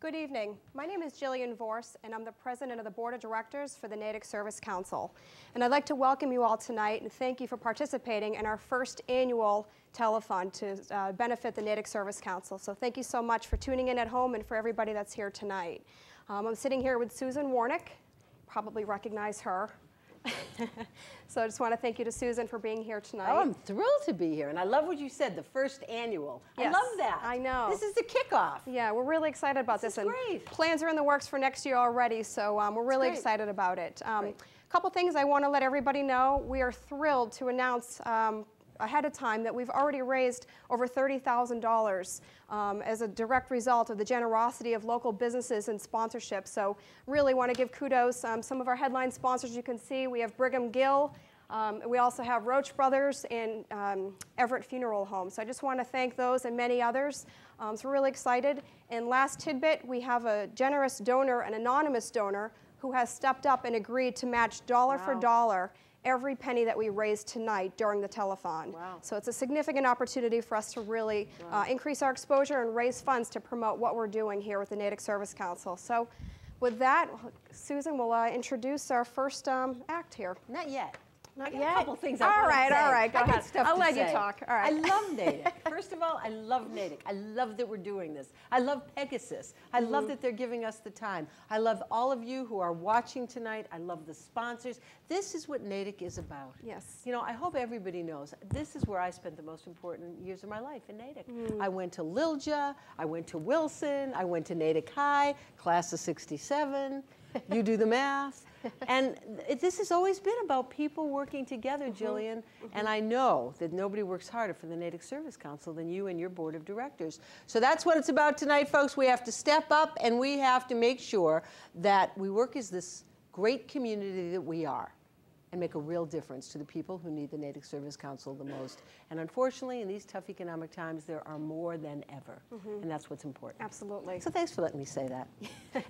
Good evening. My name is Jillian Vorse, and I'm the president of the Board of Directors for the Natick Service Council. And I'd like to welcome you all tonight and thank you for participating in our first annual telethon to benefit the Natick Service Council. So thank you so much for tuning in at home and for everybody that's here tonight. I'm sitting here with Susan Warnick. Probably recognize her. So I just want to thank you to Susan for being here tonight. Oh, I'm thrilled to be here, and I love what you said, the first annual. Yes, I love that. I know. This is the kickoff. Yeah, we're really excited about this. This is great. Plans are in the works for next year already, so we're really excited about it. A couple things I want to let everybody know. We are thrilled to announce ahead of time that we've already raised over $30,000 as a direct result of the generosity of local businesses and sponsorship. So really want to give kudos. Some of our headline sponsors you can see, we have Brigham Gill, we also have Roach Brothers and Everett Funeral Home. So I just want to thank those and many others. So we're really excited. And last tidbit, we have a generous donor, an anonymous donor, who has stepped up and agreed to match dollar for dollar every penny that we raise tonight during the telethon. Wow. So it's a significant opportunity for us to really increase our exposure and raise funds to promote what we're doing here with the Natick Service Council. So with that, Susan will introduce our first act here. Not yet. Not I got yet? a couple things all right, go ahead. I'll let you talk. All right. I love Natick. First of all, I love Natick. I love that we're doing this. I love Pegasus. I love that they're giving us the time. I love all of you who are watching tonight. I love the sponsors. This is what Natick is about. Yes. You know, I hope everybody knows this is where I spent the most important years of my life, in Natick. I went to Lilja, I went to Wilson, I went to Natick High, class of '67. You do the math. And this has always been about people working together, Jillian. And I know that nobody works harder for the Natick Service Council than you and your board of directors. So that's what it's about tonight, folks. We have to step up and we have to make sure that we work as this great community that we are and make a real difference to the people who need the Natick Service Council the most. And unfortunately, in these tough economic times, there are more than ever. And that's what's important. Absolutely. So thanks for letting me say that.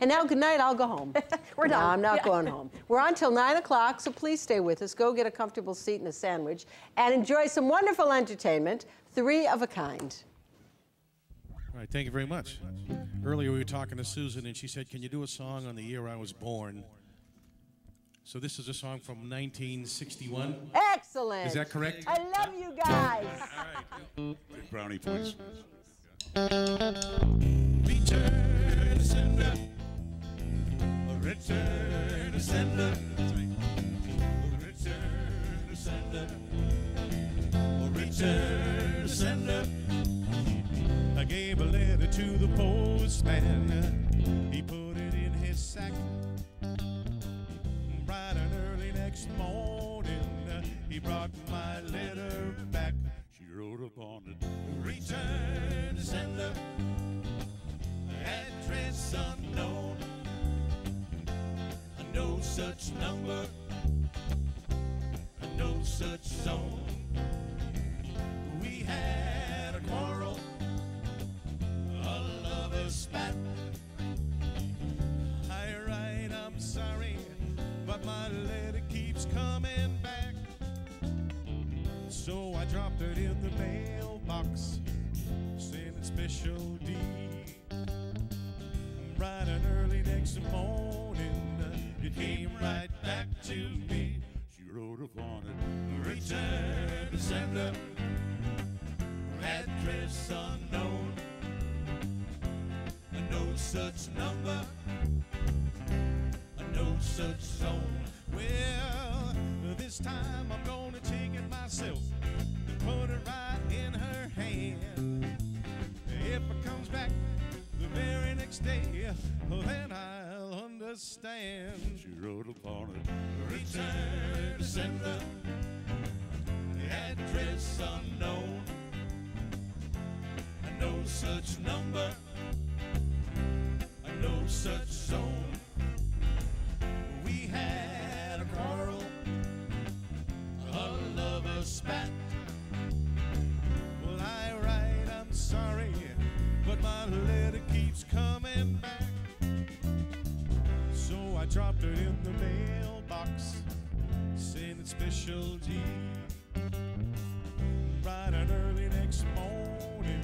And now, good night, I'll go home. We're done. No, I'm not going home. We're on till 9 o'clock, so please stay with us. Go get a comfortable seat and a sandwich and enjoy some wonderful entertainment, 3 of a kind. All right, thank you very much. Earlier we were talking to Susan and she said, can you do a song on the year I was born? So this is a song from 1961. Excellent. Is that correct? I love you guys. All right. Big brownie points. Return to sender. Return to sender. Return to sender. Return to sender. I gave a letter to the postman. He put it in his sack. Bright and early next morning, he brought my letter back. She wrote upon it. Return to sender. Address unknown. No such number. No such zone. We had a quarrel. A lover's spat. I write, I'm sorry, but my letter keeps coming back. So I dropped it in the mailbox, sending special D. Bright and early next morning, it came right back to me. She wrote upon it. Return to sender. Address unknown. No such number. No such zone. Well, this time I'm gonna take it myself and put it right in her hand. If it comes back the very next day, then I'll understand. She wrote upon it. Return to sender. Address unknown. No such number. No such zone. We had a quarrel, a lover's spat. Well, I write, I'm sorry, but my letter keeps coming back. So I dropped it in the mailbox, sending special D. Bright and early next morning,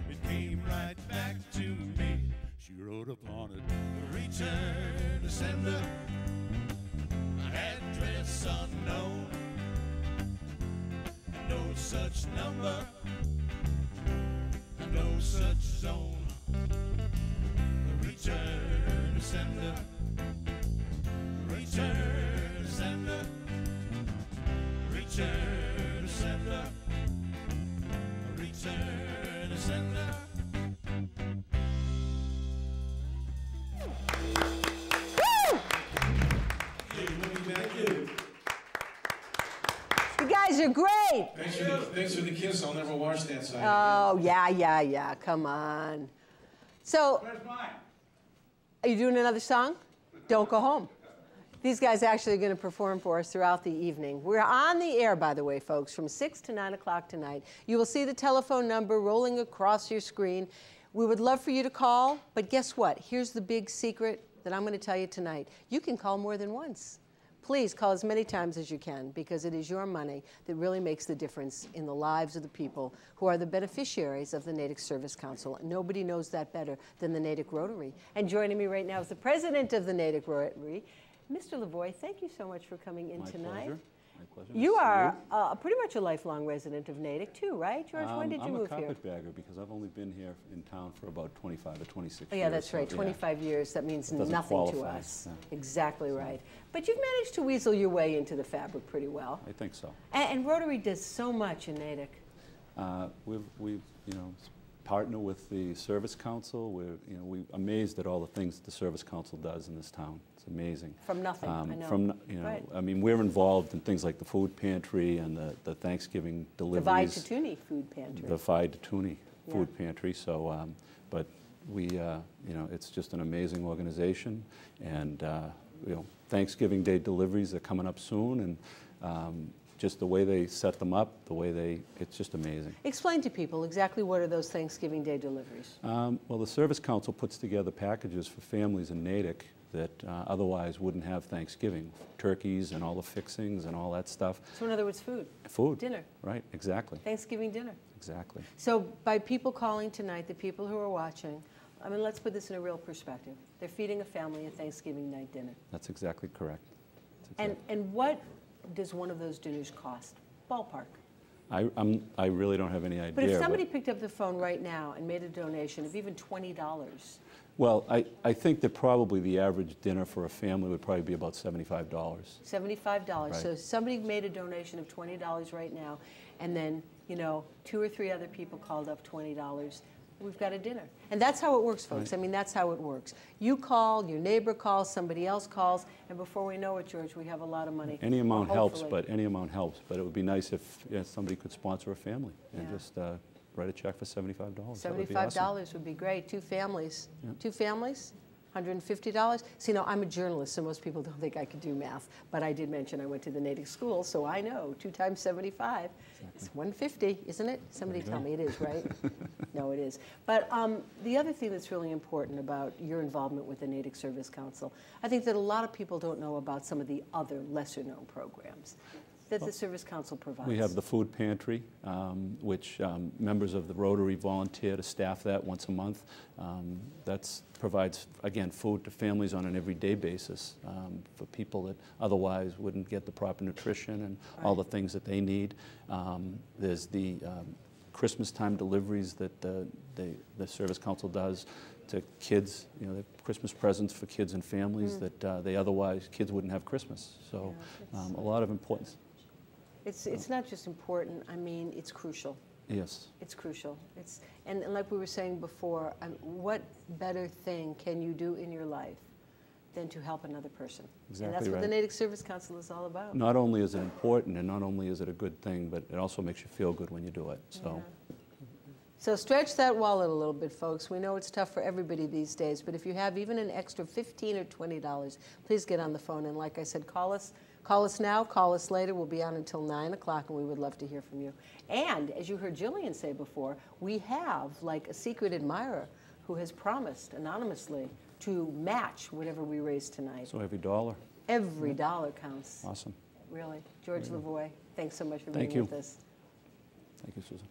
it came right back to me. She wrote upon sender, address unknown, no such number, no such zone. Return to sender, return to sender, return to sender, return to sender. You guys are great. Thanks for the kiss. I'll never wash that side. Oh, yeah. Come on. So, Where's mine? are you doing another song? Don't go home. These guys actually are going to perform for us throughout the evening. We're on the air, by the way, folks, from 6 to 9 o'clock tonight. You will see the telephone number rolling across your screen. We would love for you to call, but guess what? Here's the big secret that I'm going to tell you tonight. You can call more than once. Please call as many times as you can, because it is your money that really makes the difference in the lives of the people who are the beneficiaries of the Natick Service Council. Nobody knows that better than the Natick Rotary. And joining me right now is the president of the Natick Rotary, Mr. Lavoie. Thank you so much for coming in tonight. Pleasure. My pleasure. You are pretty much a lifelong resident of Natick too, right, George? When did you move here? I'm a carpetbagger because I've only been here in town for about 25 or 26 years. Oh, yeah, that's right. So, 25 years, that means doesn't nothing to qualify, us. yeah. Exactly right. But you've managed to weasel your way into the fabric pretty well. I think so. And Rotary does so much in Natick. We've partner with the Service Council. We're amazed at all the things that the Service Council does in this town. It's amazing. From nothing, I know. Right. I mean, we're involved in things like the food pantry and the Thanksgiving deliveries. The Vitutuni food pantry. The Vitutuni food pantry. So, but we, it's just an amazing organization, and Thanksgiving Day deliveries are coming up soon, and just the way they set them up, it's just amazing. Explain to people exactly what are those Thanksgiving Day deliveries. Well, the Service Council puts together packages for families in Natick that otherwise wouldn't have Thanksgiving. Turkeys and all the fixings and all that stuff. So in other words, food. Food. Dinner. Right, exactly. Thanksgiving dinner. Exactly. So by people calling tonight, the people who are watching, I mean, let's put this in a real perspective. They're feeding a family a Thanksgiving night dinner. That's exactly correct. And what does one of those dinners cost? Ballpark. I really don't have any idea. But if somebody picked up the phone right now and made a donation of even $20. Well, I think that probably the average dinner for a family would probably be about $75. $75. Right. So somebody made a donation of $20 right now, and then 2 or 3 other people called up $20. We've got a dinner. And that's how it works, folks. Right. I mean, that's how it works. You call, your neighbor calls, somebody else calls, and before we know it, George, we have a lot of money. Any amount helps, hopefully. but any amount helps. But it would be nice if somebody could sponsor a family and just write a check for $75. That would be awesome. $75 would be great. 2 families. Yep. 2 families, $150. See, I'm a journalist, so most people don't think I could do math. But I did mention I went to the Natick school, so I know 2 times 75 is $150, isn't it? Somebody tell me it is, right? No, it is. But the other thing that's really important about your involvement with the Natick Service Council, I think that a lot of people don't know about some of the other lesser-known programs that the Service Council provides. We have the food pantry, which members of the Rotary volunteer to staff that once a month. That provides, again, food to families on an everyday basis for people that otherwise wouldn't get the proper nutrition and all the things that they need. There's the Christmas time deliveries that the Service Council does to kids, the Christmas presents for kids and families that they otherwise, kids wouldn't have Christmas. So a lot of importance. It's not just important, I mean, it's crucial. Yes. It's crucial. And like we were saying before, what better thing can you do in your life than to help another person? Exactly. And that's what right. the Natick Service Council is all about. Not only is it important and not only is it a good thing, but it also makes you feel good when you do it. So. Yeah. So stretch that wallet a little bit, folks. We know it's tough for everybody these days, but if you have even an extra $15 or $20, please get on the phone. And like I said, call us. Call us now, call us later. We'll be on until 9 o'clock, and we would love to hear from you. And as you heard Jillian say before, we have like a secret admirer who has promised anonymously to match whatever we raise tonight. So every dollar. Every dollar counts. Awesome. Really. George Lavoie, thanks so much for being with us. Thank you, Susan.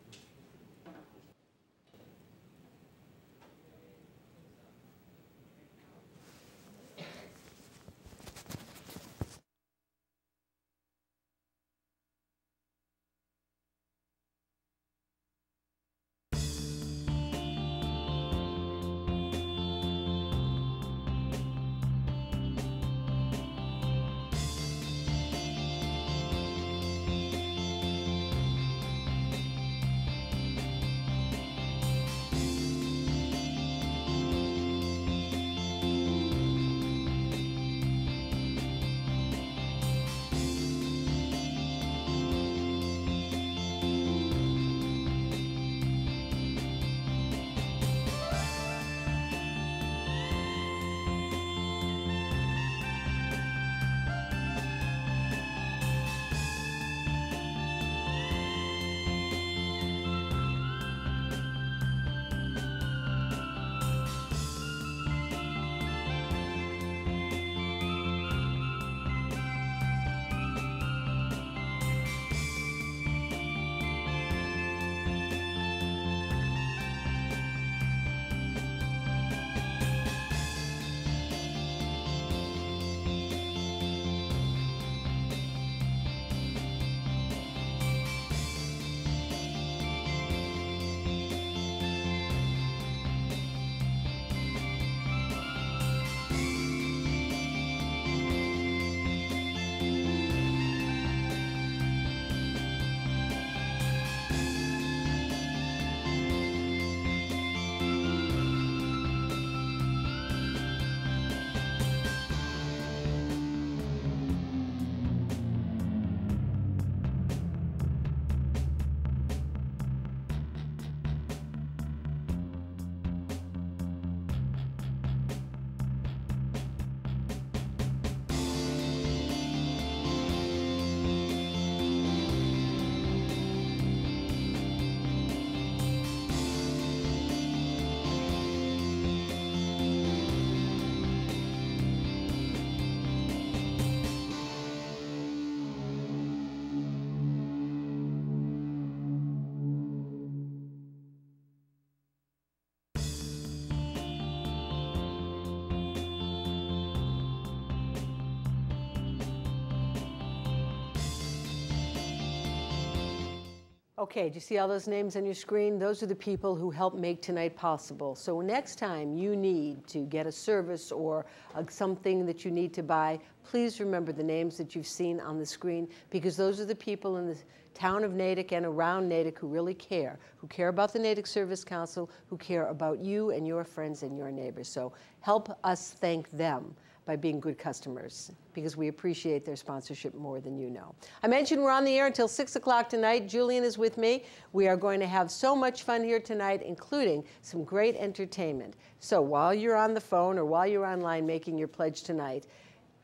Okay, do you see all those names on your screen? Those are the people who helped make tonight possible. So next time you need to get a service or something that you need to buy, please remember the names that you've seen on the screen, because those are the people in the town of Natick and around Natick who really care, who care about the Natick Service Council, who care about you and your friends and your neighbors. So help us thank them by being good customers, because we appreciate their sponsorship more than you know. I mentioned we're on the air until 6 o'clock tonight. Julian is with me. We are going to have so much fun here tonight, including some great entertainment. So while you're on the phone or while you're online making your pledge tonight,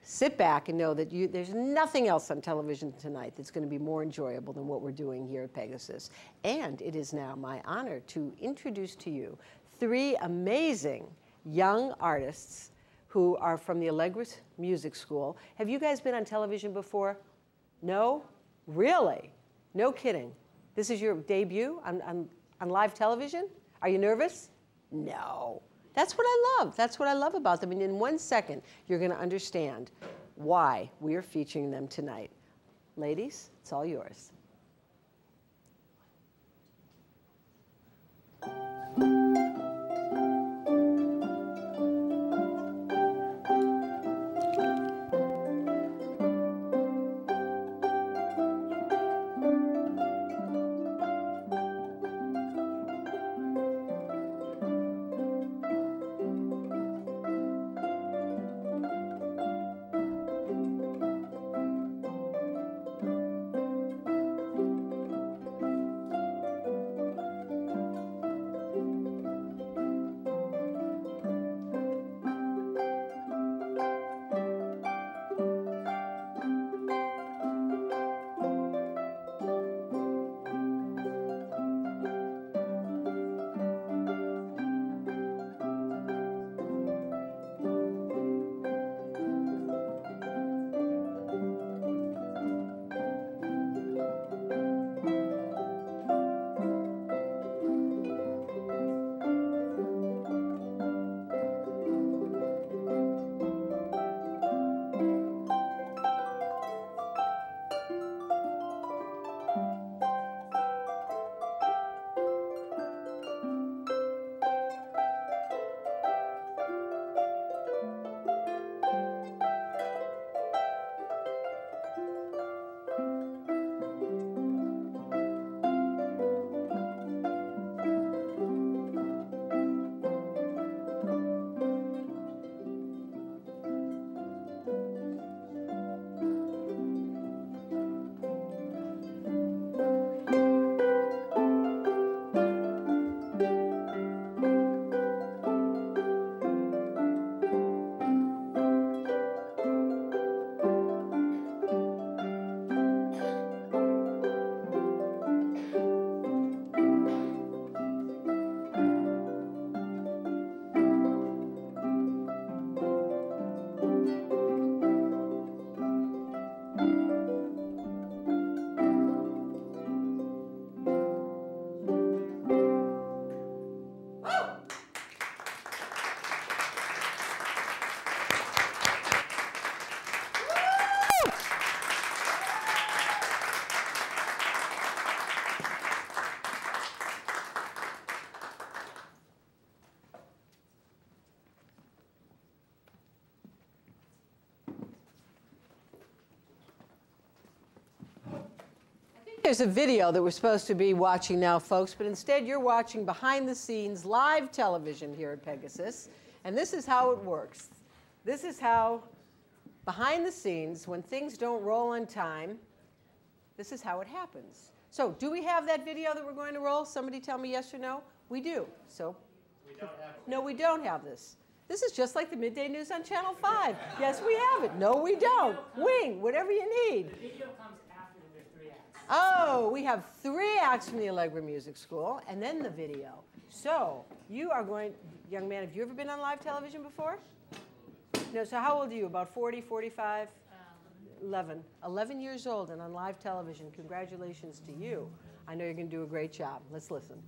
sit back and know that there's nothing else on television tonight that's going to be more enjoyable than what we're doing here at Pegasus. And it is now my honor to introduce to you 3 amazing young artists who are from the Allegris Music School. Have you guys been on television before? No? Really? No kidding. This is your debut on live television? Are you nervous? No. That's what I love. That's what I love about them. And in 1 second, you're going to understand why we are featuring them tonight. Ladies, it's all yours. There's a video that we're supposed to be watching now, folks, but instead you're watching behind the scenes live television here at Pegasus. And this is how it works. This is how, behind the scenes, when things don't roll on time, this is how it happens. So do we have that video that we're going to roll? Somebody tell me yes or no. We do. So we don't have it. No, we don't have this. This is just like the midday news on Channel 5. Yes, we have it. No, we don't. Wing, whatever you need. The video comes after the 3 acts. Oh, we have 3 acts from the Allegri Music School, and then the video. So you are going, young man, have you ever been on live television before? No, so how old are you? About 40, 45? 11. 11 years old and on live television. Congratulations to you. I know you're going to do a great job. Let's listen.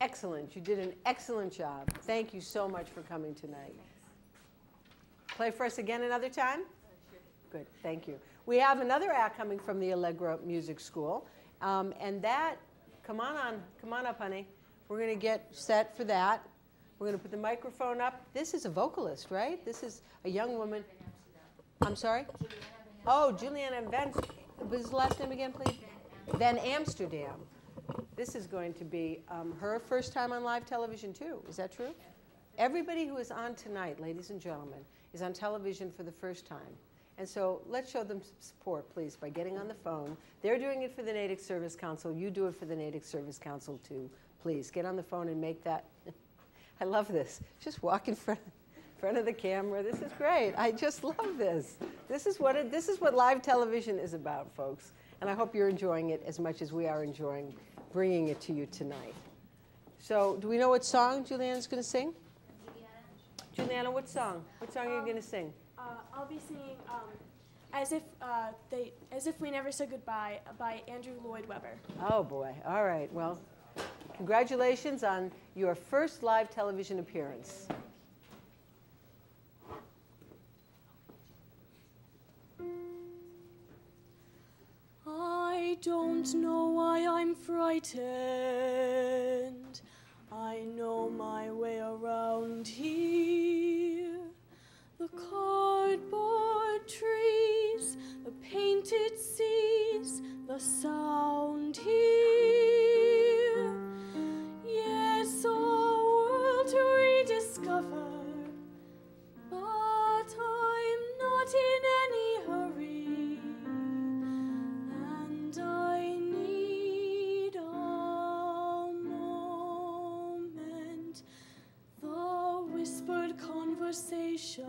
Excellent. You did an excellent job. Thank you so much for coming tonight. Play for us again another time? Good. Thank you. We have another act coming from the Allegra Music School. And that, come on up, honey. We're going to get set for that. We're going to put the microphone up. This is a vocalist, right? This is a young woman. I'm sorry? Oh, Juliana Van. What is the last name again, please? Van Amsterdam. This is going to be her first time on live television, too. Is that true? Everybody who is on tonight, ladies and gentlemen, is on television for the first time. And so let's show them some support, please, by getting on the phone. They're doing it for the Natick Service Council. You do it for the Natick Service Council, too. Please, get on the phone and make that. I love this. Just walk in front of the camera. This is great. I just love this. This is what live television is about, folks. And I hope you're enjoying it as much as we are enjoying bringing it to you tonight. So do we know what song Juliana's going to sing? Juliana, what song? What song are you going to sing? I'll be singing As If We Never Said Goodbye by Andrew Lloyd Webber. Oh, boy. All right. Well, congratulations on your first live television appearance. I don't know why I'm frightened. I know my way around here. The cardboard trees, the painted seas, the sound here. Yes, a world to rediscover, but I'm not in any hurry, and I need a moment. The whispered conversations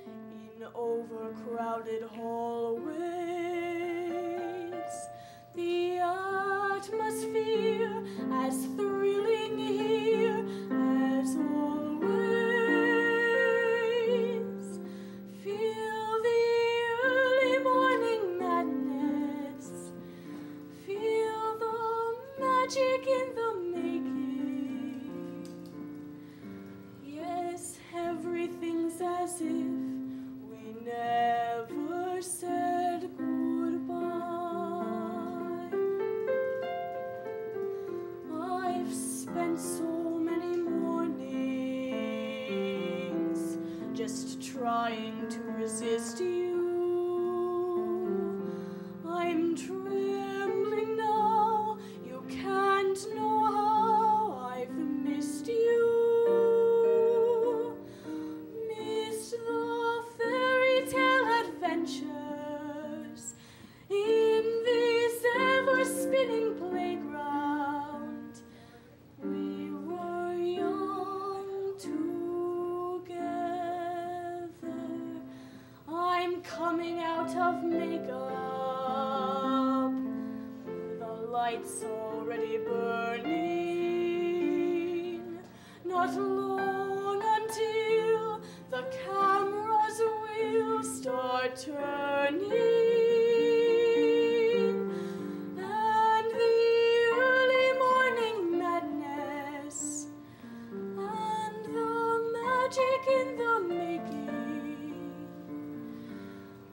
in overcrowded hallways, the atmosphere as thrilling here as always. Feel the early morning madness, feel the magic in the making. Yes, everything's as if we never said goodbye. I've spent so many mornings just trying to resist you. I'm trembling now, you can't know how I've missed you. Missed the fairy tale adventures in this ever-spinning playground. We were young together. I'm coming out of makeup, the lights already burning. Not long until the cameras will start turning. And the early morning madness and the magic in the making.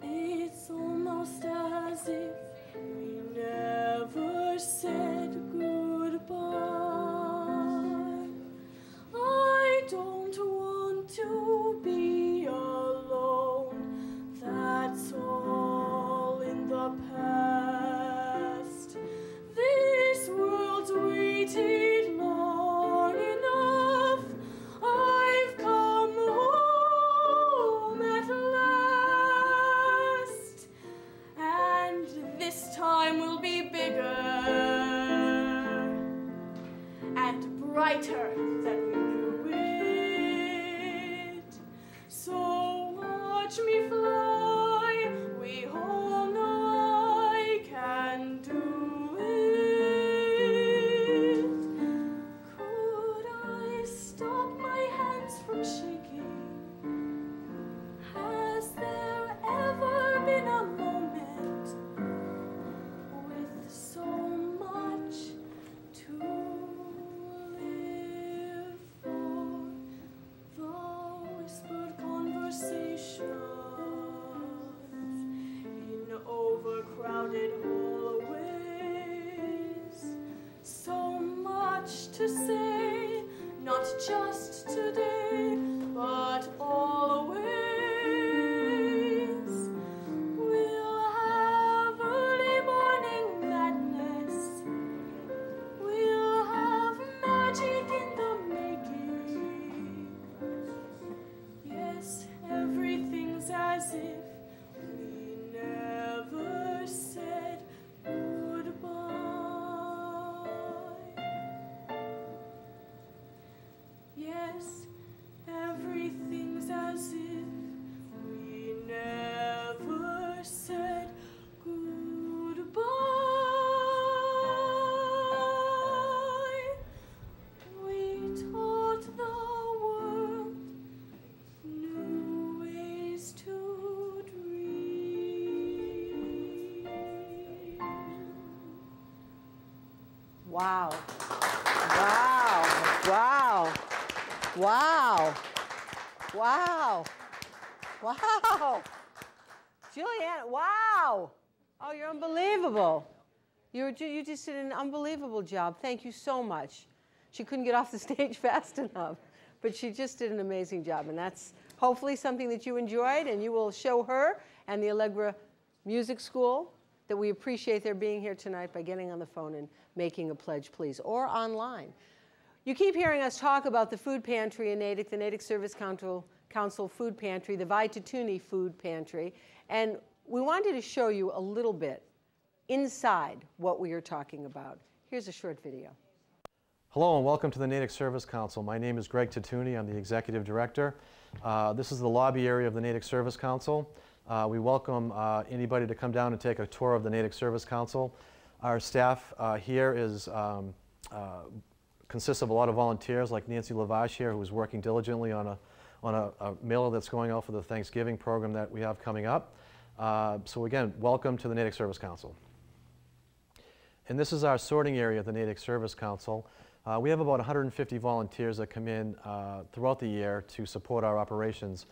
It's almost as if we never said goodbye. I don't want to be alone. That's all in the past. This world's waited long enough. I've come home at last. And this time will be bigger and brighter than we knew it. So watch me fly. We all know I can do it. Could I stop my hands from shaking? Has there ever been a moment with so much to live for? The whispered conversations in overcrowded hallways. So much to say, not just today, but always. We'll have early morning madness. We'll have magic in the making. Yes, everything's as if we never said goodbye. Yes, everything's as if we never said goodbye. We taught the world new ways to dream. Wow. Wow. Wow. Wow. Wow. Wow. Julianne, wow. Oh, you're unbelievable. You just did an unbelievable job. Thank you so much. She couldn't get off the stage fast enough, but she just did an amazing job. And that's hopefully something that you enjoyed, and you will show her and the Allegra Music School that we appreciate their being here tonight by getting on the phone and making a pledge, please, or online. You keep hearing us talk about the food pantry in Natick, the Natick Service Council Food Pantry, the Vaitatuni Food Pantry, and we wanted to show you a little bit inside what we are talking about. Here's a short video. Hello and welcome to the Natick Service Council. My name is Greg Tatuni. I'm the Executive Director. This is the lobby area of the Natick Service Council. We welcome anybody to come down and take a tour of the Natick Service Council. Our staff here consists of a lot of volunteers like Nancy Lavage here, who is working diligently on a mailer that's going out for the Thanksgiving program that we have coming up. So again, welcome to the Natick Service Council. And this is our sorting area of the Natick Service Council. We have about 150 volunteers that come in throughout the year to support our operations.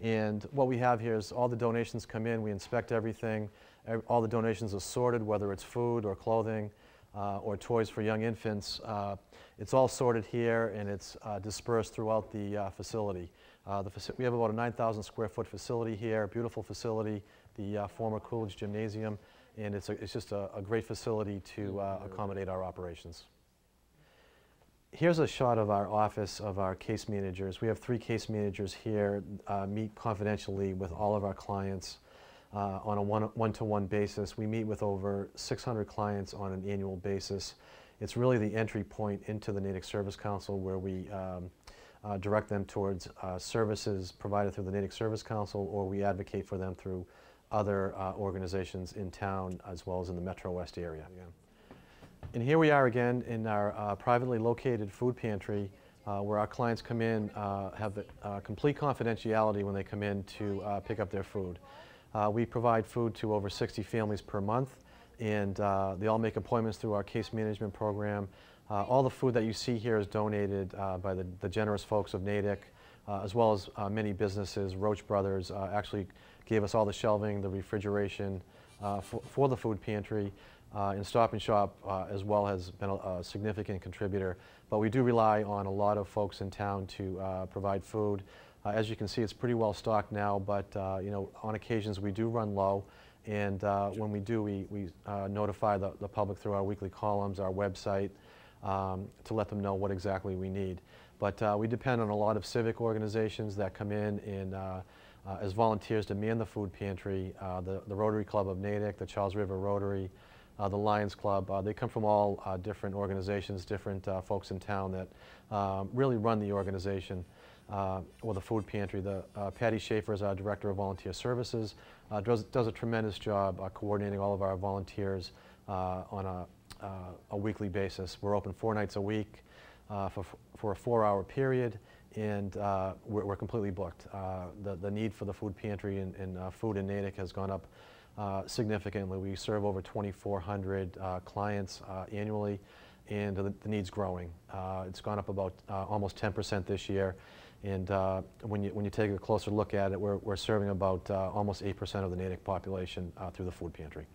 And what we have here is all the donations come in, we inspect everything. All the donations are sorted, whether it's food or clothing or toys for young infants. It's all sorted here and it's dispersed throughout the facility. We have about a 9,000 square foot facility here, beautiful facility, the former Coolidge Gymnasium, and it's just a great facility to accommodate our operations. Here's a shot of our office of our case managers. We have 3 case managers here, meet confidentially with all of our clients on a one-to-one basis. We meet with over 600 clients on an annual basis. It's really the entry point into the Natick Service Council where we direct them towards services provided through the Natick Service Council, or we advocate for them through other organizations in town as well as in the Metro West area. And here we are again in our privately located food pantry where our clients come in, have complete confidentiality when they come in to pick up their food. We provide food to over 60 families per month, and they all make appointments through our case management program. All the food that you see here is donated by the generous folks of Natick. as well as many businesses. Roach Brothers actually gave us all the shelving, the refrigeration for the food pantry. And Stop and Shop as well has been a significant contributor. But we do rely on a lot of folks in town to provide food. As you can see, it's pretty well stocked now, but you know, on occasions we do run low. And when we do, we notify the public through our weekly columns, our website, to let them know what exactly we need. But we depend on a lot of civic organizations that come in and as volunteers to man the food pantry. The Rotary Club of Natick, the Charles River Rotary, the Lions Club. They come from all different organizations, different folks in town that really run the organization or the food pantry. Patty Schaefer is our Director of Volunteer Services, does a tremendous job coordinating all of our volunteers on a weekly basis. We're open 4 nights a week for a 4-hour period, and we're completely booked. The need for the food pantry and food in Natick has gone up significantly. We serve over 2,400 clients annually, and the need's growing. It's gone up about almost 10% this year, and when you take a closer look at it, we're serving about almost 8% of the Natick population through the food pantry.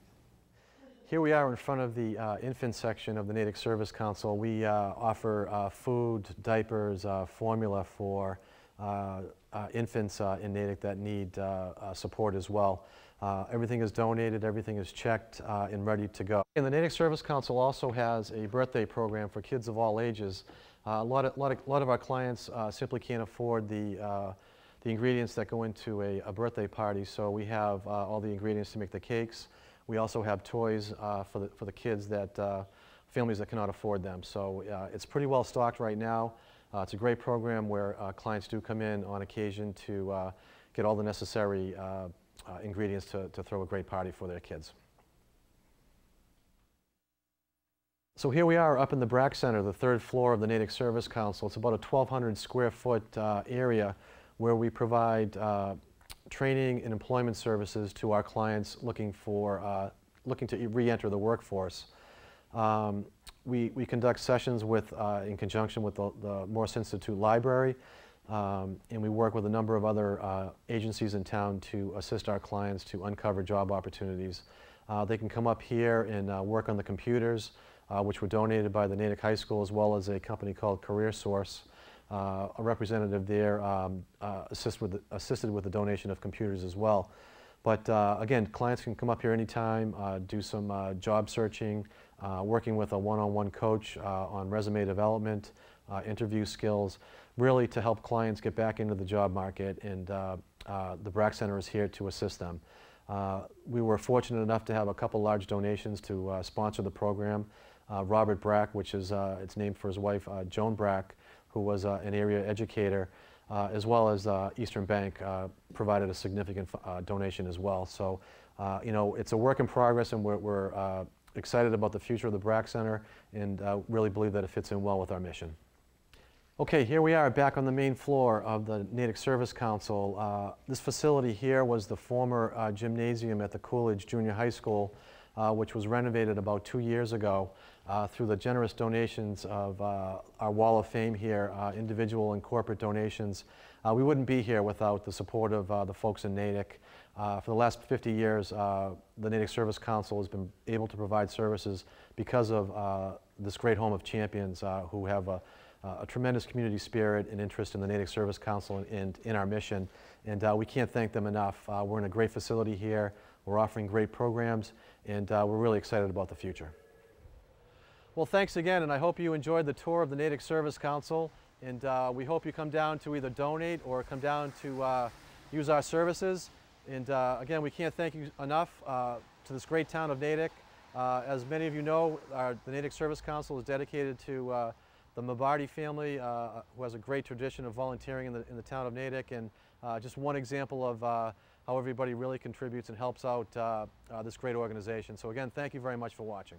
Here we are in front of the infant section of the Natick Service Council. We offer food, diapers, formula for infants in Natick that need support as well. Everything is donated, everything is checked and ready to go. And the Natick Service Council also has a birthday program for kids of all ages. A lot of our clients simply can't afford the ingredients that go into a birthday party, so we have all the ingredients to make the cakes. We also have toys for the kids that families that cannot afford them. So it's pretty well stocked right now. It's a great program where clients do come in on occasion to get all the necessary ingredients to throw a great party for their kids. So here we are up in the Brack Center, the 3rd floor of the Natick Service Council. It's about a 1,200 square foot area where we provide training and employment services to our clients looking to re-enter the workforce. We conduct sessions in conjunction with the Morse Institute Library, and we work with a number of other agencies in town to assist our clients to uncover job opportunities. They can come up here and work on the computers, which were donated by the Natick High School, as well as a company called Career Source. A representative there assisted with the donation of computers as well. But again, clients can come up here anytime, do some job searching, working with a one-on-one coach on resume development, interview skills, really to help clients get back into the job market, and the Brack Center is here to assist them. We were fortunate enough to have a couple large donations to sponsor the program. Robert Brack, which is it's named for his wife, Joan Brack, who was an area educator, as well as Eastern Bank provided a significant donation as well. So, you know, it's a work in progress, and we're excited about the future of the Brack Center, and really believe that it fits in well with our mission. Okay, here we are back on the main floor of the Natick Service Council. This facility here was the former gymnasium at the Coolidge Junior High School, which was renovated about 2 years ago through the generous donations of our Wall of Fame here, individual and corporate donations. We wouldn't be here without the support of the folks in Natick. For the last 50 years, the Natick Service Council has been able to provide services because of this great home of champions who have a tremendous community spirit and interest in the Natick Service Council and in our mission. And we can't thank them enough. We're in a great facility here. We're offering great programs, and we're really excited about the future. Well, thanks again, and I hope you enjoyed the tour of the Natick Service Council. And we hope you come down to either donate or come down to use our services. And again, we can't thank you enough to this great town of Natick. As many of you know, the Natick Service Council is dedicated to the Mabardi family, who has a great tradition of volunteering in the town of Natick, and just one example of how everybody really contributes and helps out this great organization. So again, thank you very much for watching.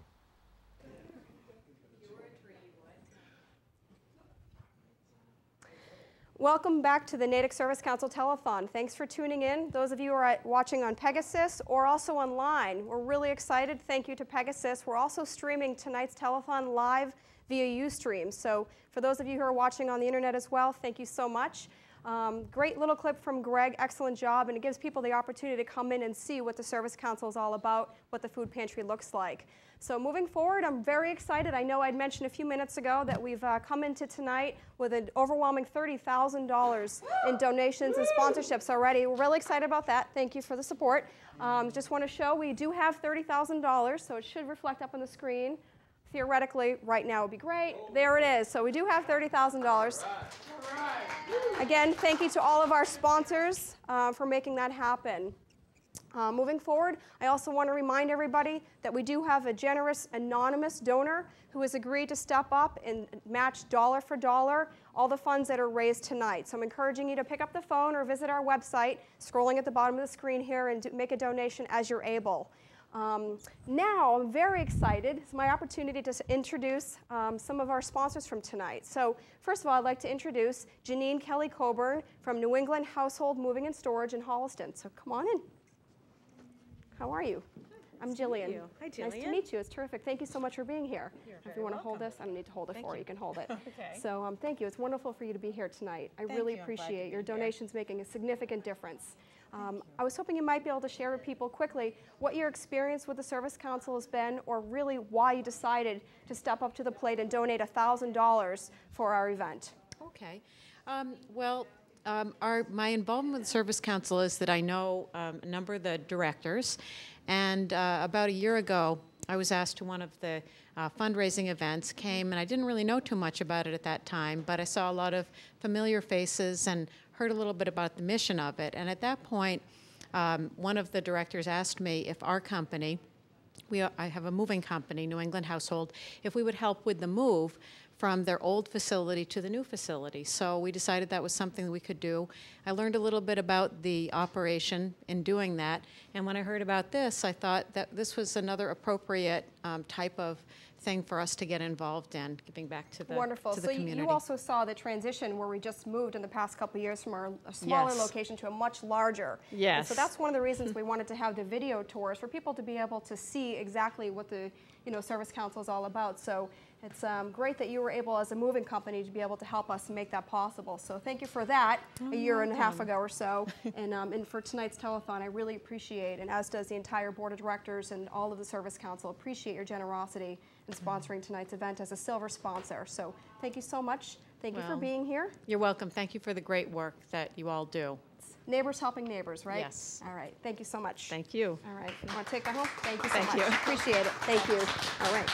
Welcome back to the Natick Service Council Telethon. Thanks for tuning in. Those of you who are watching on Pegasus or also online, we're really excited. Thank you to Pegasus. We're also streaming tonight's Telethon live via Ustream. So for those of you who are watching on the internet as well, thank you so much. Great little clip from Greg, excellent job, and it gives people the opportunity to come in and see what the Service Council is all about, what the food pantry looks like. So moving forward, I'm very excited. I know I'd mentioned a few minutes ago that we've come into tonight with an overwhelming $30,000 in donations and sponsorships already. We're really excited about that. Thank you for the support. Just want to show we do have $30,000, so it should reflect up on the screen. Theoretically, right now would be great. There it is. So we do have $30,000. Again, thank you to all of our sponsors for making that happen. Moving forward, I also want to remind everybody that we do have a generous anonymous donor who has agreed to step up and match dollar for dollar all the funds that are raised tonight. So I'm encouraging you to pick up the phone or visit our website, scrolling at the bottom of the screen here, and make a donation as you're able. Now, I'm very excited. It's my opportunity to introduce some of our sponsors from tonight. So first of all, I'd like to introduce Janine Kelly Coburn from New England Household Moving and Storage in Holliston. So come on in. How are you? I'm Jillian. Hi, Jillian. Nice to meet you. It's terrific. Thank you so much for being here. You're If you want to hold this, I don't need to hold it for you. You can hold it. Okay. So thank you. It's wonderful for you to be here tonight. I Thank really you. I'm glad to appreciate be your here. donations making a significant difference. I was hoping you might be able to share with people quickly what your experience with the Service Council has been, or really why you decided to step up to the plate and donate $1,000 for our event. Okay. My involvement with the Service Council is that I know a number of the directors, and about a year ago, I was asked to one of the fundraising events, came, and I didn't really know too much about it at that time, but I saw a lot of familiar faces and heard a little bit about the mission of it. And at that point, one of the directors asked me if our company, I have a moving company, New England Household, if we would help with the move from their old facility to the new facility. So we decided that was something that we could do. I learned a little bit about the operation in doing that, and when I heard about this, I thought that this was another appropriate type of thing for us to get involved in, giving back to the, Wonderful. to the So community. you also saw the transition where we just moved in the past couple of years from a smaller Yes. location to a much larger. Yes. And so that's one of the reasons we wanted to have the video tours, for people to be able to see exactly what the Service Council is all about. So it's great that you were able, as a moving company, to be able to help us make that possible. So thank you for that a year and a half ago or so. And for tonight's telethon, I really appreciate, and as does the entire board of directors and all of the Service Council, appreciate your generosity in sponsoring tonight's event as a silver sponsor. So thank you so much. Thank you for Well, being here. You're welcome. Thank you for the great work that you all do. Neighbors helping neighbors, right? Yes. All right. Thank you so much. Thank you. All right. You want to take that home? Thank you so Thank much. you. Appreciate it. Thank you. All right.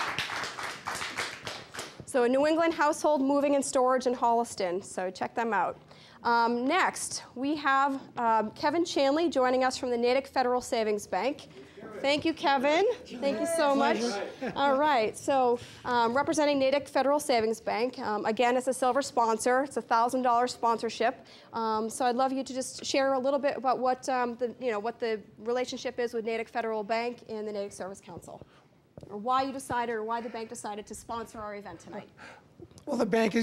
So New England Household Moving and Storage in Holliston. So check them out. Next, we have Kevin Chanley joining us from the Natick Federal Savings Bank. Thank you, Kevin. Thank you so much. All right. So representing Natick Federal Savings Bank, again, it's a silver sponsor. It's a $1,000 sponsorship. So I'd love you to just share a little bit about what what the relationship is with Natick Federal Bank and the Natick Service Council, or why you decided, or why the bank decided to sponsor our event tonight. Well, the bank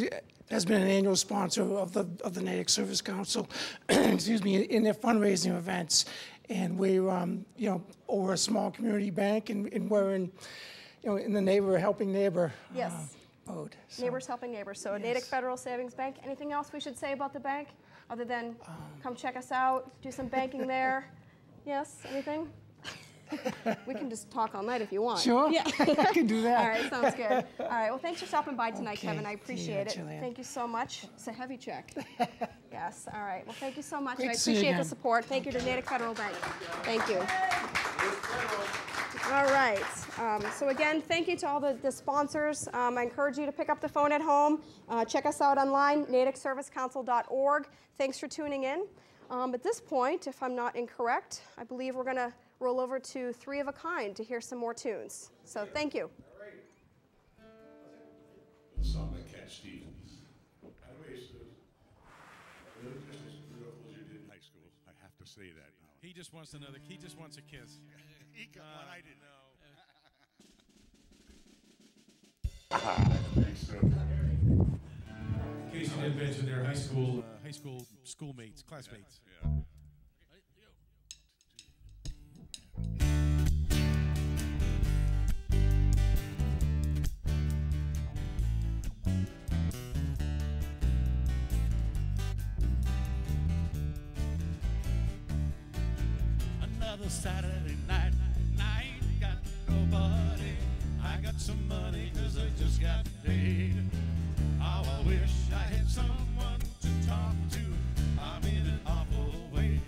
has been an annual sponsor of the Natick Service Council, excuse me, in their fundraising events. And we're, we're a small community bank, and we're in the neighbor, helping neighbor mode. So, Neighbors helping neighbors. So yes. Natick Federal Savings Bank. Anything else we should say about the bank, other than come check us out, do some banking there? Yes. Anything? We can just talk all night if you want. Sure. Yeah. I can do that. All right. Sounds good. All right. Well, thanks for stopping by tonight, Okay. Kevin. I appreciate it. Jillian. Thank you so much. It's a heavy check. Yes. All right. Well, thank you so much. Great I to see you appreciate the again. support. Thank you to Natick Federal Bank. Thank you. All right. So again, thank you to all the sponsors. I encourage you to pick up the phone at home. Check us out online, natickservicecouncil.org. Thanks for tuning in. At this point, if I'm not incorrect, I believe we're going to roll over to Three of a Kind to hear some more tunes. So thank you. The song by Cat Stevens. By the way, it's just as beautiful as you did in high school. I have to say that now. He just wants a kiss. He got one I didn't know. Thanks, sir. In case you didn't mention, they're high school schoolmates, classmates. Yeah. another Saturday night, and I ain't got nobody. I got some money 'cause I just got paid. How I wish I had someone to talk to. I'm in an awful way.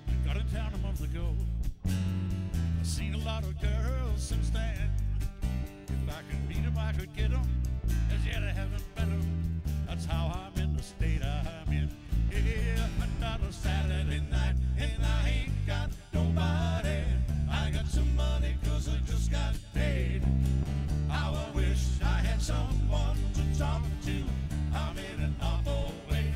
I got in town a month ago. I've seen a lot of girls since then. If I could beat them, I could get them. As yet I haven't met them. That's how I'm in the state I'm in. Yeah, another Saturday night, and I ain't got nobody. I got some money 'cause I just got paid. How I wish I had someone to talk to. I'm in an awful way.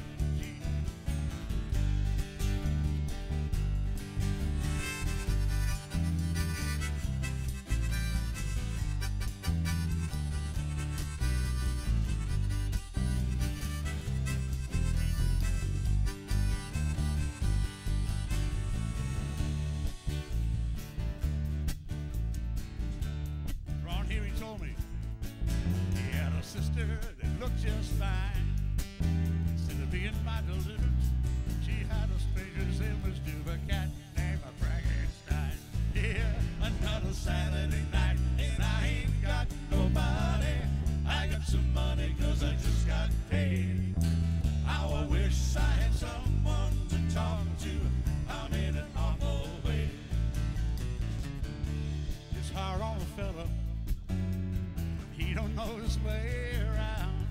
Ron here, he told me he had a sister that looked just fine. Instead of being my deliverance, she had a stranger's image to a cat named Frankenstein. Yeah, another Saturday night, and I ain't got nobody. I got some money 'cause I just got paid. How I wish I had someone to talk to. I'm in an awful way. It's hard on a fella. He don't know his way around.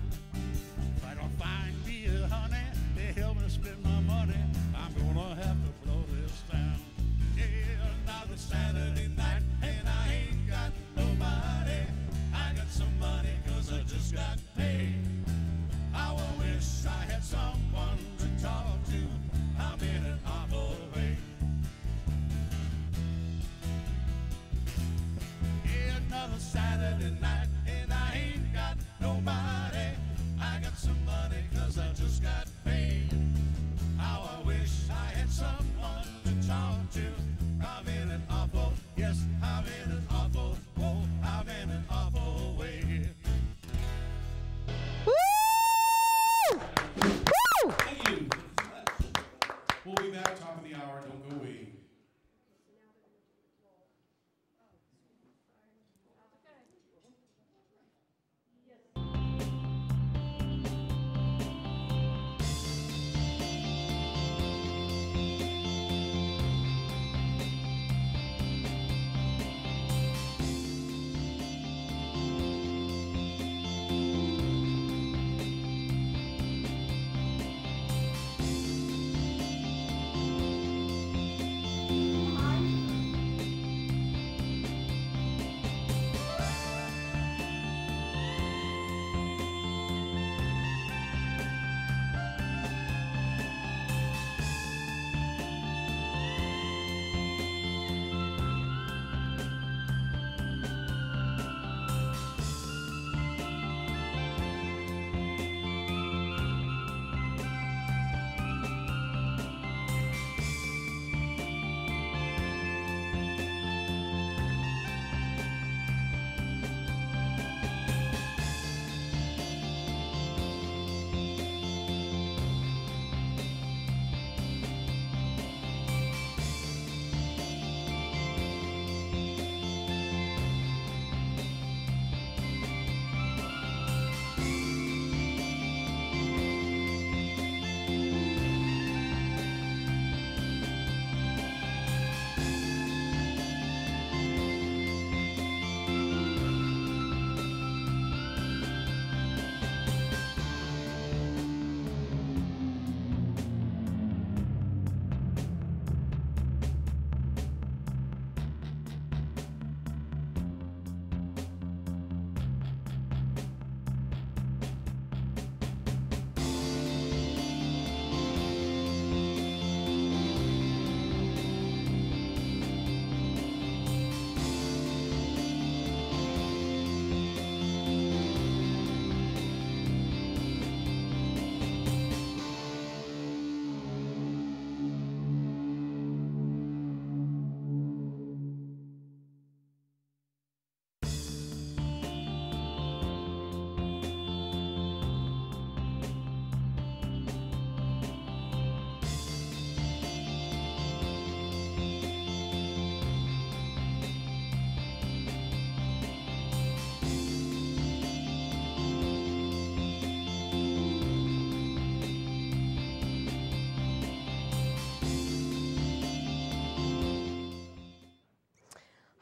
If I don't find me a honey to help me spend my money, I'm gonna have to blow this down. Yeah, another Saturday night, and I ain't got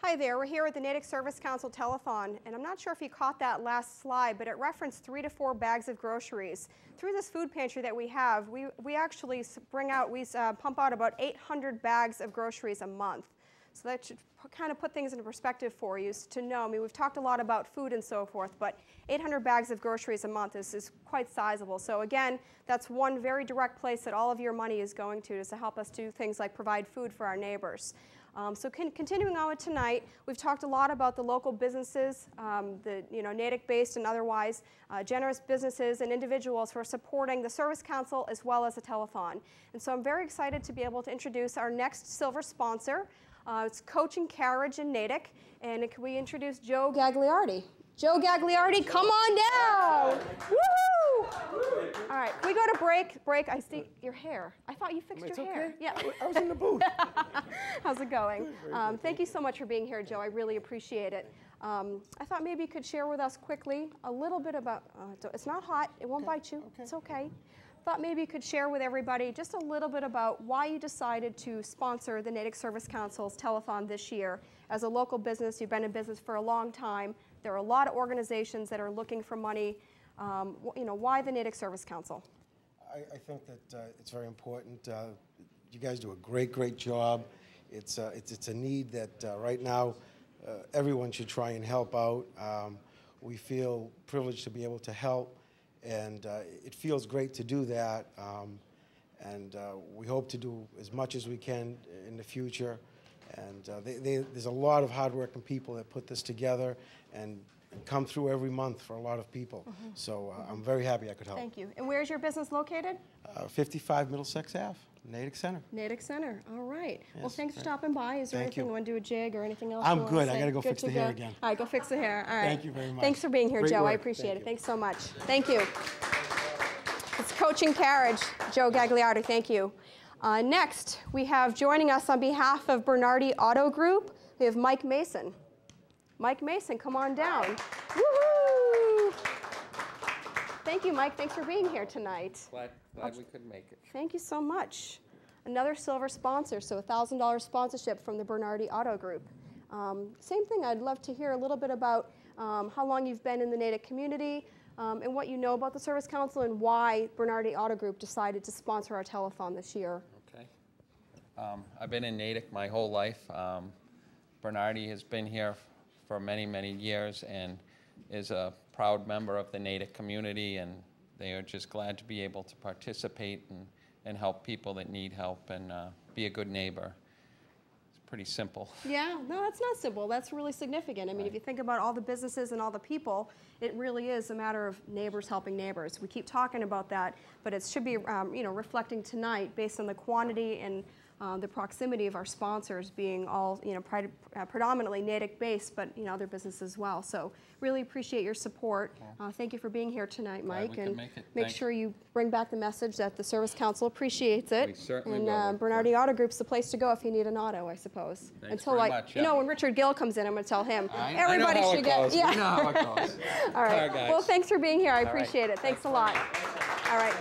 Hi there, we're here at the Natick Service Council Telethon, and I'm not sure if you caught that last slide, but it referenced 3 to 4 bags of groceries. Through this food pantry that we have, we actually pump out about 800 bags of groceries a month. So that should kind of put things into perspective for you to know. I mean, we've talked a lot about food and so forth, but 800 bags of groceries a month is quite sizable. So again, that's one very direct place that all of your money is going to, is to help us do things like provide food for our neighbors. Continuing on with tonight, we've talked a lot about the local businesses, Natick-based and otherwise, generous businesses and individuals who are supporting the Service Council as well as the Telethon. And so I'm very excited to be able to introduce our next silver sponsor. It's Coach and Carriage in Natick, and can we introduce Joe Gagliardi? Joe Gagliardi, come on down! Woo! All right, can we go to break? I see your hair. I thought you fixed your hair. Okay. Yeah. I was in the booth. How's it going? Thank you so much for being here, Joe. I really appreciate it. I thought maybe you could share with us quickly a little bit about, it's not hot, it won't bite you, it's okay. Thought maybe you could share with everybody just a little bit about why you decided to sponsor the Natick Service Council's Telethon this year. As a local business, you've been in business for a long time. There are a lot of organizations that are looking for money. Why the Natick Service Council? I think that it's very important. You guys do a great job. It's a need that right now everyone should try and help out. We feel privileged to be able to help, and it feels great to do that. We hope to do as much as we can in the future. And there's a lot of hardworking people that put this together and come through every month for a lot of people. Mm-hmm. So I'm very happy I could help. Thank you. And where's your business located? 55 Middlesex Ave, Natick Center. Natick Center. All right. Yes, well, thanks for stopping by. Is there Thank anything you. you want to do a jig or anything else? I'm you wanna good. say? I got to go Good fix to the hair again. All right, go fix the hair. All right. Thank you very much. Thanks for being here, Great Joe. work. I appreciate Thank it. you. Thanks so much. Thank you. It's Coach and Carriage, Joe Gagliardi. Thank you. Next, we have joining us on behalf of Bernardi Auto Group, we have Mike Mason. Mike Mason, come on down. Woohoo! Thank you, Mike. Thanks for being here tonight. Glad we could make it. Thank you so much. Another silver sponsor, so $1,000 sponsorship from the Bernardi Auto Group. Same thing, I'd love to hear a little bit about how long you've been in the Natick community and what you know about the Service Council and why Bernardi Auto Group decided to sponsor our telethon this year. Okay. I've been in Natick my whole life. Bernardi has been here for many years and is a proud member of the Natick community, and they are just glad to be able to participate and help people that need help and be a good neighbor. It's pretty simple. Yeah, no, that's not simple. That's really significant. I mean, if you think about all the businesses and all the people, it really is a matter of neighbors helping neighbors. We keep talking about that, but it should be, reflecting tonight based on the quantity and the proximity of our sponsors being all, predominantly Natick-based, but other businesses as well. So really appreciate your support. Thank you for being here tonight, Mike. Glad we could make it. Make Thanks. sure you bring back the message that the Service Council appreciates it. We certainly and will. Bernardi Auto Group's the place to go if you need an auto, I suppose. Thanks very much, yeah. When Richard Gill comes in, I'm going to tell him. Everybody should get. Yeah. You know how it goes. All right. All right, guys. Well, thanks for being here. I All right. appreciate it. Thanks a lot. All right.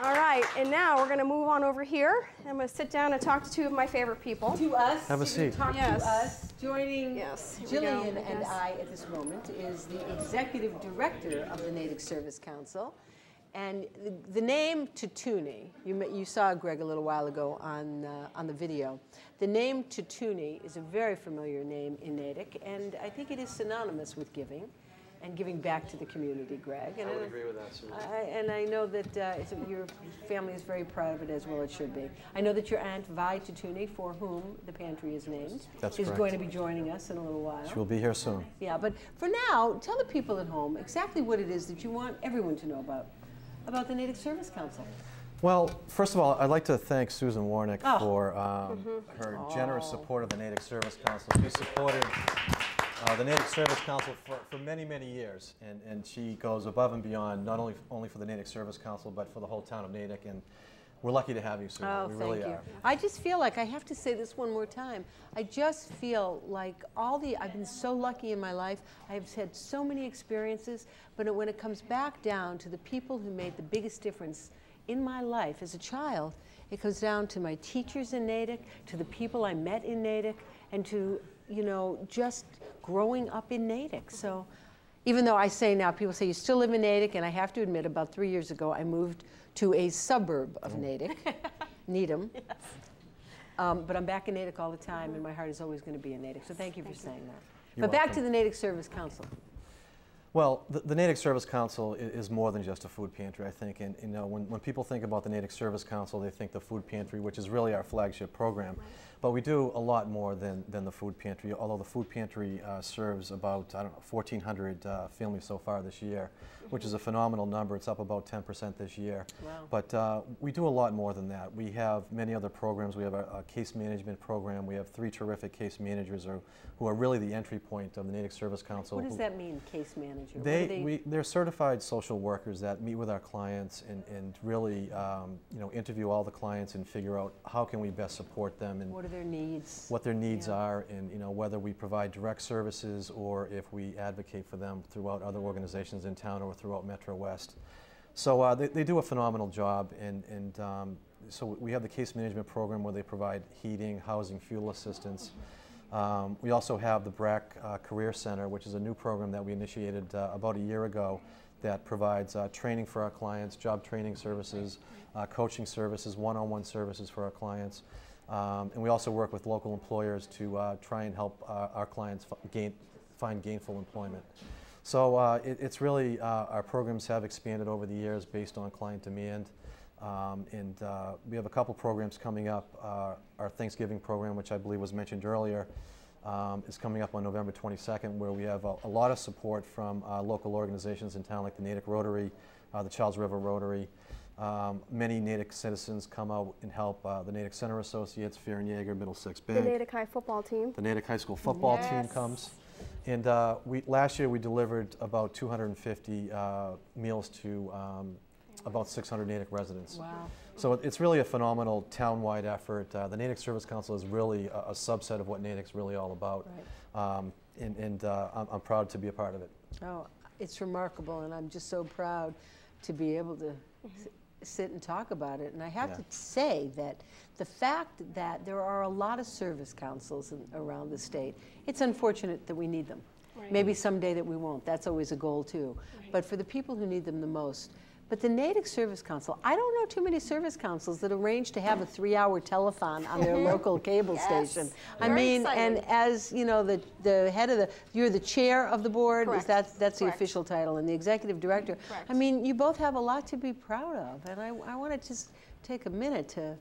All right, and now we're going to move on over here. I'm going to sit down and talk to 2 of my favorite people. To us, Have a seat. talk Yes. to us. Joining Yes, here we go. Jillian and Yes. I at this moment is the Executive Director of the Natick Service Council. And the name Tutuni, you saw Greg a little while ago on the video. The name Tutuni is a very familiar name in Natick, and I think it is synonymous with giving. And giving back to the community, Greg. And I would agree with that, Susan. and I know that your family is very proud of it, as well it should be. I know that your Aunt Vi Tutuni, for whom the pantry is named, That's is correct. going to be joining us in a little while. She will be here soon. Yeah, but for now, tell the people at home exactly what it is that you want everyone to know about the Natick Service Council. Well, first of all, I'd like to thank Susan Warnick for Mm-hmm. her generous support of the Natick Service Council. She supported the Natick Service Council for many years, and she goes above and beyond, not only for the Natick Service Council, but for the whole town of Natick, and we're lucky to have you, Susan. Oh, we thank really you. are. I just feel like I have to say this one more time. I just feel like I've been so lucky in my life. I've had so many experiences, but when it comes back down to the people who made the biggest difference in my life as a child, it comes down to my teachers in Natick, to the people I met in Natick, and to, you know, just growing up in Natick. So even though I say now, people say, you still live in Natick, and I have to admit, about 3 years ago, I moved to a suburb of Natick, Needham. Yes. But I'm back in Natick all the time, and my heart is always going to be in Natick. So thank you for saying that. But back to the Natick Service Council. Well, the Natick Service Council is more than just a food pantry, I think. And you know, when people think about the Natick Service Council, they think the food pantry, which is really our flagship program. Right. But we do a lot more than the food pantry, although the food pantry serves about, I don't know, 1,400 families so far this year, which is a phenomenal number. It's up about 10% this year. Wow. But we do a lot more than that. We have many other programs. We have a case management program. We have 3 terrific case managers who are really the entry point of the Natick Service Council. What does that mean, case manager? They're certified social workers that meet with our clients and really you know, interview all the clients and figure out how can we best support them and what are their needs, what their needs are, and you know, whether we provide direct services or if we advocate for them throughout other organizations in town or throughout Metro West. So they do a phenomenal job, and so we have the case management program where they provide heating, housing, fuel assistance. We also have the BRAC Career Center, which is a new program that we initiated about a year ago that provides training for our clients, job training services, coaching services, one-on-one services for our clients. And we also work with local employers to try and help our clients find gainful employment. So it's really, our programs have expanded over the years based on client demand. And we have a couple programs coming up. Our Thanksgiving program, which I believe was mentioned earlier, is coming up on November 22nd, where we have a lot of support from local organizations in town, like the Natick Rotary, the Charles River Rotary. Many Natick citizens come out and help the Natick Center Associates, Fear and Yeager, Middlesex Bank. The Natick High football team. The Natick High School football team comes. And last year we delivered about 250 meals to about 600 Natick residents. Wow. So it's really a phenomenal town-wide effort. The Natick Service Council is really a subset of what Natick's really all about. Right. I'm proud to be a part of it. Oh, it's remarkable, and I'm just so proud to be able to sit and talk about it. And I have to say that the fact that there are a lot of service councils around the state, it's unfortunate that we need them. Right. Maybe someday that we won't. That's always a goal too. Right. But for the people who need them the most, but the Natick Service Council, I don't know too many service councils that arrange to have a 3-hour telethon on their local cable station. I mean, and as you know, the head of you're the chair of the board. Correct. That's the official title, and the executive director. Correct. I mean, you both have a lot to be proud of, and I want to just take a minute to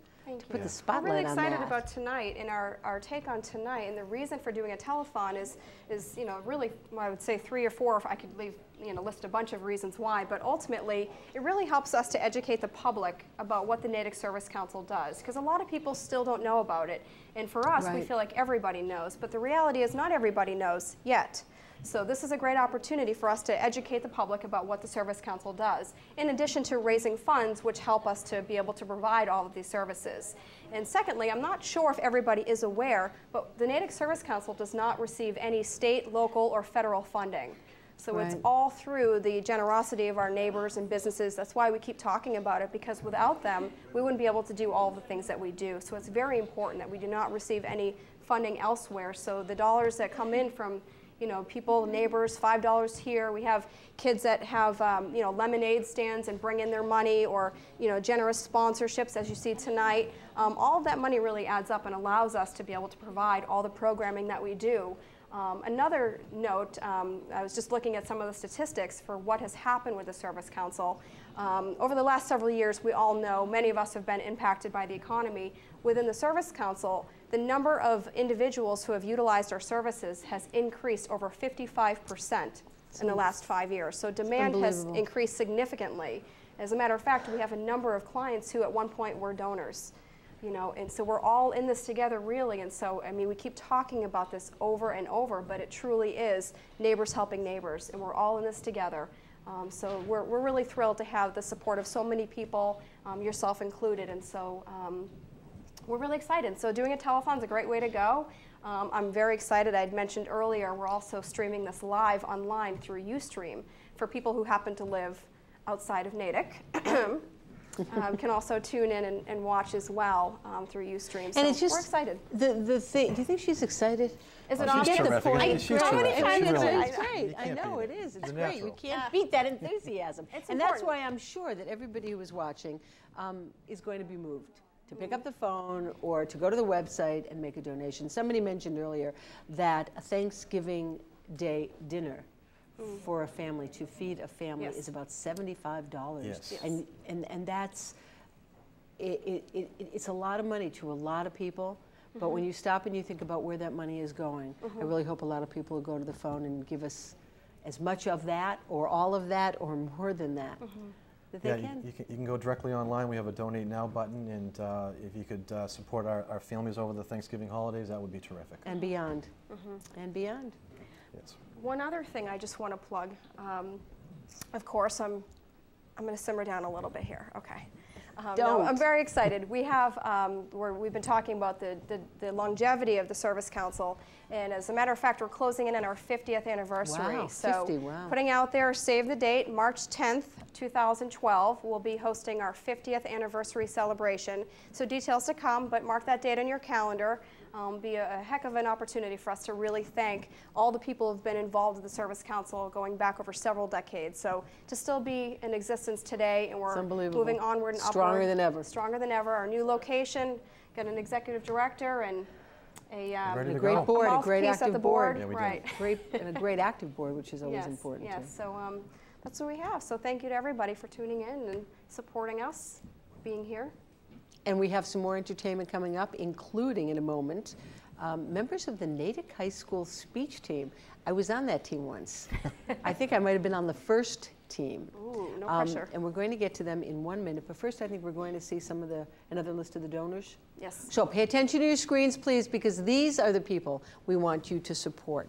put the spotlight on that. I'm really excited about tonight and our take on tonight, and the reason for doing a telethon is you know, really, I would say 3 or 4. I could leave, you know, list a bunch of reasons why, but ultimately it really helps us to educate the public about what the Natick Service Council does, because a lot of people still don't know about it, and for us we feel like everybody knows, but the reality is not everybody knows yet. So this is a great opportunity for us to educate the public about what the Service Council does, in addition to raising funds which help us to be able to provide all of these services. And secondly, I'm not sure if everybody is aware, but the Natick Service Council does not receive any state, local, or federal funding. So it's all through the generosity of our neighbors and businesses. That's why we keep talking about it, because without them, we wouldn't be able to do all the things that we do. So it's very important that we do not receive any funding elsewhere. So the dollars that come in from, you know, people, neighbors, $5 here. We have kids that have, you know, lemonade stands and bring in their money, or, you know, generous sponsorships, as you see tonight. All of that money really adds up and allows us to be able to provide all the programming that we do. Another note, I was just looking at some of the statistics for what has happened with the Service Council. Over the last several years, we all know, many of us have been impacted by the economy. Within the Service Council, the number of individuals who have utilized our services has increased over 55% in the last 5 years. So demand has increased significantly. As a matter of fact, we have a number of clients who at one point were donors. You know, and so we're all in this together, really. And so, I mean, we keep talking about this over and over, but it truly is neighbors helping neighbors, and we're all in this together. So we're really thrilled to have the support of so many people, yourself included, and so we're really excited. So doing a telethon is a great way to go. I'm very excited. I'd mentioned earlier, we're also streaming this live online through Ustream for people who happen to live outside of Natick. can also tune in and watch as well through Ustream. So And it's just, we're excited. The thing, do you think she's excited? Is it She's obvious? terrific. How She's many terrific. times She really is. it's great. You I can't know beat it is. It's It's great. You natural. can't beat that enthusiasm. It's and that's important. why I'm sure that everybody who is watching is going to be moved to pick up the phone or to go to the website and make a donation. Somebody mentioned earlier that a Thanksgiving Day dinner for a family, to feed a family, Yes. is about $75. Yes. And that's, it's a lot of money to a lot of people. But when you stop and you think about where that money is going, I really hope a lot of people will go to the phone and give us as much of that or all of that or more than that that they can. You can go directly online. We have a Donate Now button, and if you could support our families over the Thanksgiving holidays, that would be terrific. And beyond. And beyond. Yes. One other thing I just want to plug. Of course, I'm going to simmer down a little bit here. Okay. No, I'm very excited. We have, we've been talking about the longevity of the Service Council, and as a matter of fact, we're closing in on our 50th anniversary. Wow, so 50, wow. Putting out there, save the date, March 10th, 2012, we'll be hosting our 50th anniversary celebration. So details to come, but mark that date on your calendar. Be a heck of an opportunity for us to really thank all the people who've been involved with the Service Council going back over several decades. So to still be in existence today, and we're moving onward and upward. Stronger than ever. Stronger than ever. Our new location, got an executive director and a great board, a great active board. Yeah, we do. Right. And a great active board, which is always Yes, important too. yes. So that's what we have. So thank you to everybody for tuning in and supporting us, being here. And we have some more entertainment coming up, including in a moment, members of the Natick High School speech team. I was on that team once. I think I might have been on the first team. Ooh, no pressure. And we're going to get to them in 1 minute. But first, I think we're going to see some of another list of the donors. Yes. So pay attention to your screens, please, because these are the people we want you to support.